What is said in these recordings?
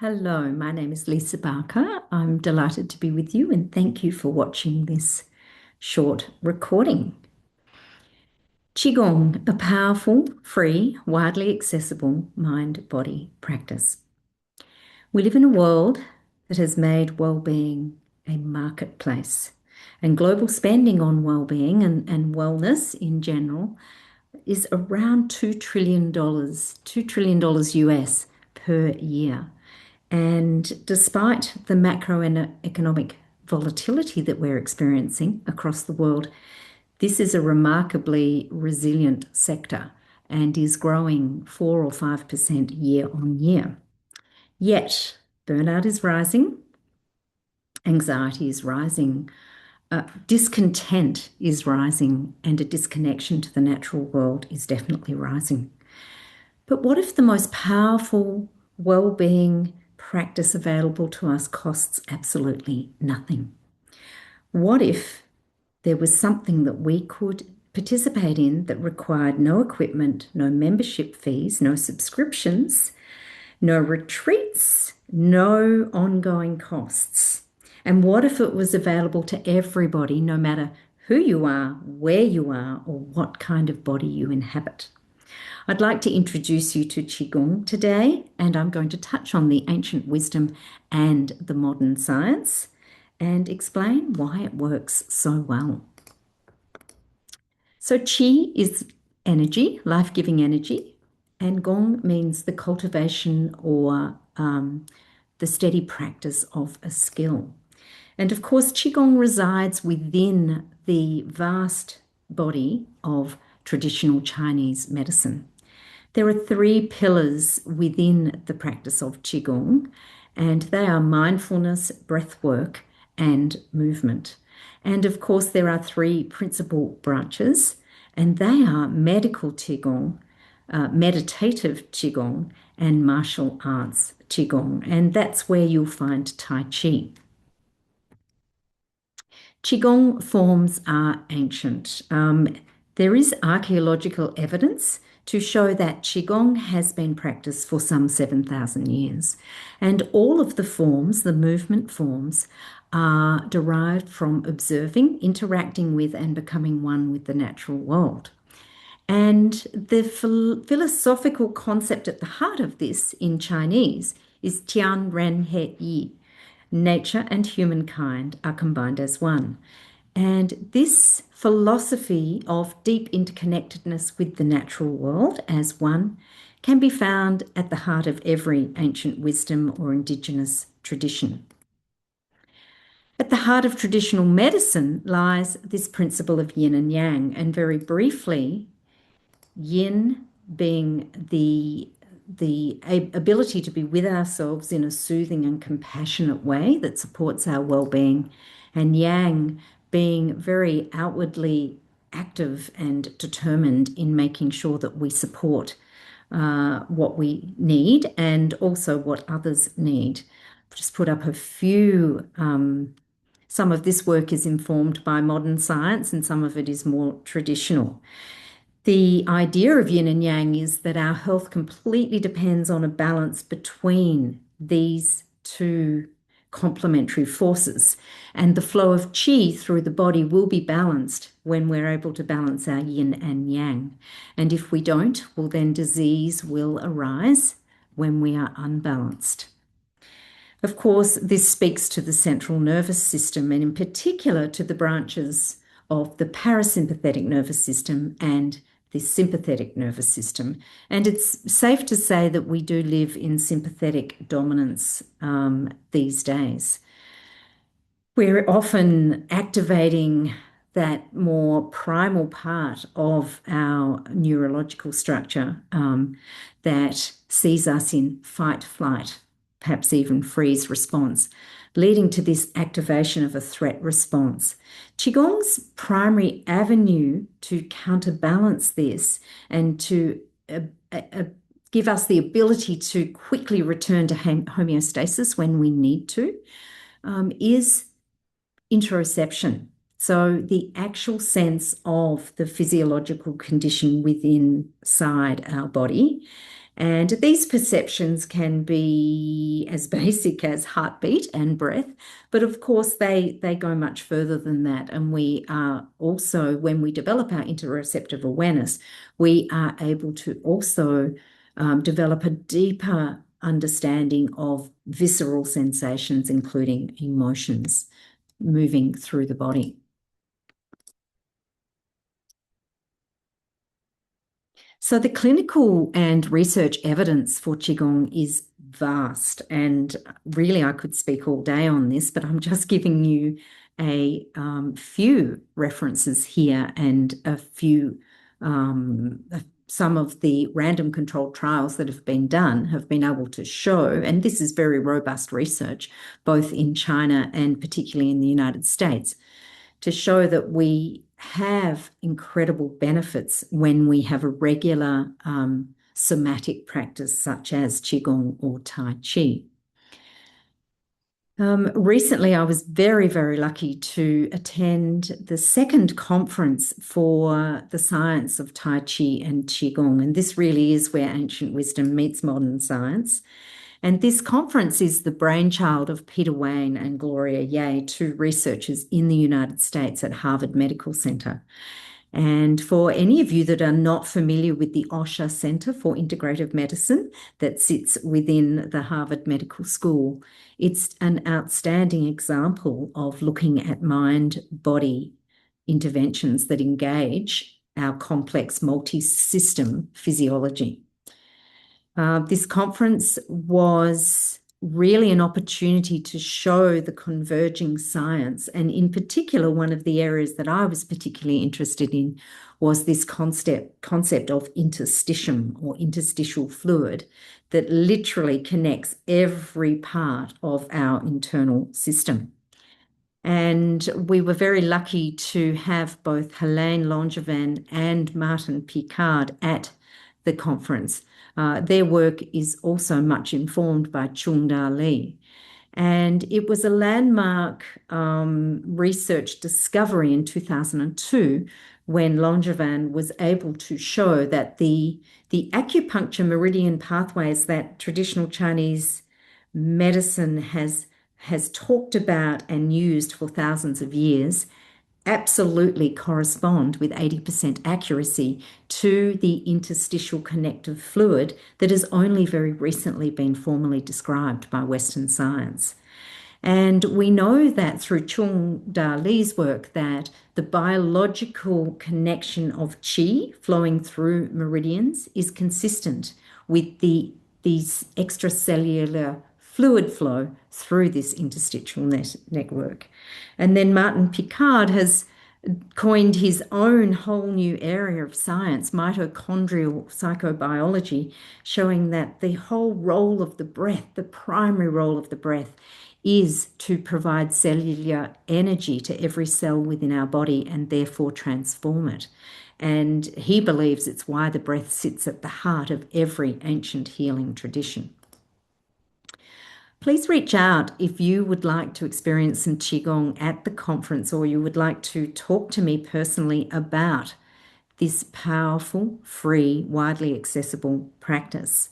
Hello, my name is Lisa Barker. I'm delighted to be with you and thank you for watching this short recording. Qigong, a powerful, free, widely accessible mind-body practice. We live in a world that has made well-being a marketplace, and global spending on well-being and wellness in general is around $2 trillion, $2 trillion US per year. And despite the macroeconomic volatility that we're experiencing across the world, this is a remarkably resilient sector and is growing 4 or 5% year on year. Yet, burnout is rising, anxiety is rising, discontent is rising, and a disconnection to the natural world is definitely rising. But what if the most powerful well-being practice available to us costs absolutely nothing? What if there was something that we could participate in that required no equipment, no membership fees, no subscriptions, no retreats, no ongoing costs? And what if it was available to everybody, no matter who you are, where you are, or what kind of body you inhabit? I'd like to introduce you to Qigong today, and I'm going to touch on the ancient wisdom and the modern science and explain why it works so well. So Qi is energy, life-giving energy, and Gong means the cultivation or the steady practice of a skill. And of course, Qigong resides within the vast body of traditional Chinese medicine. There are three pillars within the practice of Qigong, and they are mindfulness, breath work, and movement. And of course, there are three principal branches, and they are medical Qigong, meditative Qigong, and martial arts Qigong. And that's where you'll find Tai Chi. Qigong forms are ancient. There is archaeological evidence to show that Qigong has been practiced for some 7,000 years. And all of the forms, the movement forms, are derived from observing, interacting with, and becoming one with the natural world. And the philosophical concept at the heart of this in Chinese is Tian Ren He Yi. Nature and humankind are combined as one. And this philosophy of deep interconnectedness with the natural world as one can be found at the heart of every ancient wisdom or indigenous tradition. At the heart of traditional medicine lies this principle of yin and yang, and very briefly, yin being the ability to be with ourselves in a soothing and compassionate way that supports our well-being, and yang being very outwardly active and determined in making sure that we support what we need and also what others need. I've just put up a few. Some of this work is informed by modern science and some of it is more traditional. The idea of yin and yang is that our health completely depends on a balance between these two complementary forces, and the flow of qi through the body will be balanced when we're able to balance our yin and yang. And if we don't, well, then disease will arise when we are unbalanced. Of course, this speaks to the central nervous system, and in particular to the branches of the parasympathetic nervous system and the sympathetic nervous system. And it's safe to say that we do live in sympathetic dominance these days. We're often activating that more primal part of our neurological structure that sees us in fight, flight, perhaps even freeze response, leading to this activation of a threat response. Qigong's primary avenue to counterbalance this and to give us the ability to quickly return to homeostasis when we need to is interoception. So the actual sense of the physiological condition within inside our body And these perceptions can be as basic as heartbeat and breath, but of course they go much further than that. And we are also, when we develop our interoceptive awareness, we are able to also develop a deeper understanding of visceral sensations, including emotions moving through the body. So the clinical and research evidence for Qigong is vast, and really I could speak all day on this, but I'm just giving you a few references here and a few some of the random controlled trials that have been done have been able to show, and this is very robust research, both in China and particularly in the United States, to show that we have incredible benefits when we have a regular somatic practice such as Qigong or Tai Chi. Recently, I was very, very lucky to attend the second conference for the science of Tai Chi and Qigong, and this really is where ancient wisdom meets modern science. And this conference is the brainchild of Peter Wayne and Gloria Yeh, two researchers in the United States at Harvard Medical Center. And for any of you that are not familiar with the Osher Center for Integrative Medicine that sits within the Harvard Medical School, it's an outstanding example of looking at mind-body interventions that engage our complex multi-system physiology. This conference was really an opportunity to show the converging science. And in particular, one of the areas that I was particularly interested in was this concept of interstitium or interstitial fluid that literally connects every part of our internal system. And we were very lucky to have both Helene Langevin and Martin Picard at the conference. Their work is also much informed by Chung Da Li. And it was a landmark research discovery in 2002 when Langevin was able to show that the acupuncture meridian pathways that traditional Chinese medicine has talked about and used for thousands of years absolutely correspond with 80% accuracy to the interstitial connective fluid that has only very recently been formally described by Western science. And we know that through Chung Da Li's work that the biological connection of qi flowing through meridians is consistent with these extracellular fluid flow through this interstitial network. And then Martin Picard has coined his own whole new area of science, mitochondrial psychobiology, showing that the whole role of the breath, the primary role of the breath, is to provide cellular energy to every cell within our body and therefore transform it. And he believes it's why the breath sits at the heart of every ancient healing tradition. Please reach out if you would like to experience some Qigong at the conference or you would like to talk to me personally about this powerful, free, widely accessible practice.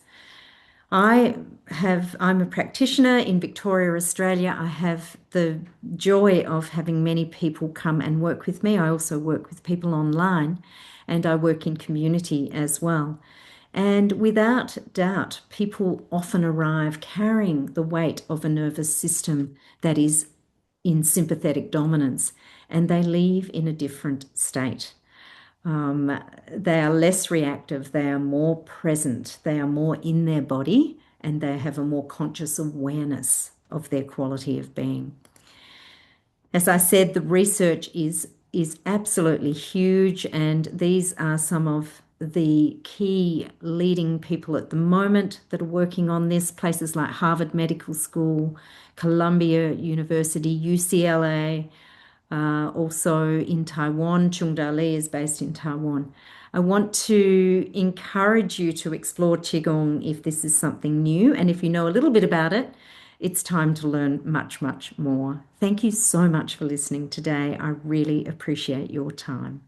I'm a practitioner in Victoria, Australia. I have the joy of having many people come and work with me. I also work with people online and I work in community as well. And without doubt, people often arrive carrying the weight of a nervous system that is in sympathetic dominance, and they leave in a different state. They are less reactive, they are more present, they are more in their body, and they have a more conscious awareness of their quality of being. As I said, the research is absolutely huge, and these are some of the key leading people at the moment that are working on this. Places like Harvard Medical School, Columbia University, UCLA, also in Taiwan. Chung Da Li is based in Taiwan. I want to encourage you to explore Qigong if this is something new, and if you know a little bit about it, it's time to learn much, much more. Thank you so much for listening today. I really appreciate your time.